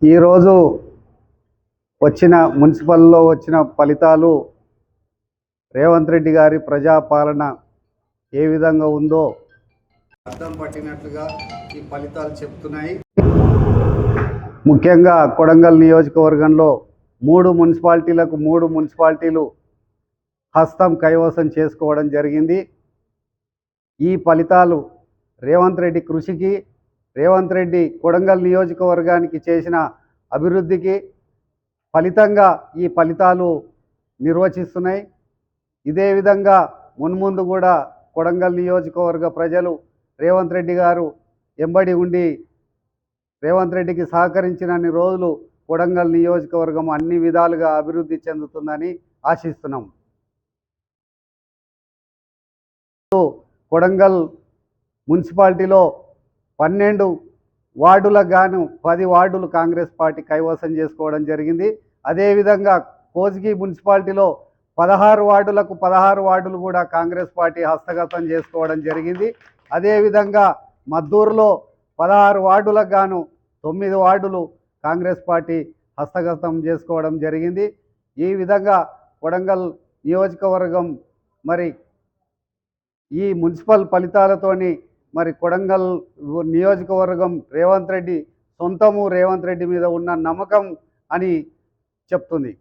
ఈరోజు మున్సిపల్లో వచ్చిన ఫలితాలు రేవంత్ రెడ్డి గారి ప్రజాపాలన ఏ విధంగా ఉందో అర్థం పట్టినట్లుగా ఈ ఫలితాలు చెప్తున్నాయి. ముఖ్యంగా కొడంగల్ నియోజకవర్గంలో 3 మున్సిపాలిటీలు హస్తం కైవసం చేసుకోవడం జరిగింది. ఈ ఫలితాలు రేవంత్ రెడ్డి కృషికి, రేవంత్ రెడ్డి కొడంగల్ నియోజకవర్గానికి చేసిన అభివృద్ధికి ఫలితంగా ఈ ఫలితాలు నిర్వచిస్తున్నాయి. ఇదే విధంగా మున్ముందు కూడా కొడంగల్ నియోజకవర్గ ప్రజలు రేవంత్ రెడ్డి గారు ఎంబడి ఉండి రేవంత్ రెడ్డికి సహకరించినన్ని రోజులు కొడంగల్ నియోజకవర్గం అన్ని విధాలుగా అభివృద్ధి చెందుతుందని ఆశిస్తున్నాం. కొడంగల్ మున్సిపాలిటీలో 12 వార్డులకు గాను 10 వార్డులు కాంగ్రెస్ పార్టీ కైవసం చేసుకోవడం జరిగింది. అదేవిధంగా కోస్గి మున్సిపాలిటీలో 16 వార్డులకు 16 వార్డులు కూడా కాంగ్రెస్ పార్టీ హస్తగతం చేసుకోవడం జరిగింది. అదేవిధంగా మద్దూరులో 16 వార్డులకు గాను 9 వార్డులు కాంగ్రెస్ పార్టీ హస్తగతం చేసుకోవడం జరిగింది. ఈ విధంగా కొడంగల్ నియోజకవర్గం మరి ఈ మున్సిపల్ ఫలితాలతోని మరి కొడంగల్ నియోజకవర్గం రేవంత్ రెడ్డి సొంతము, రేవంత్ రెడ్డి మీద ఉన్న నమ్మకం అని చెప్తుంది.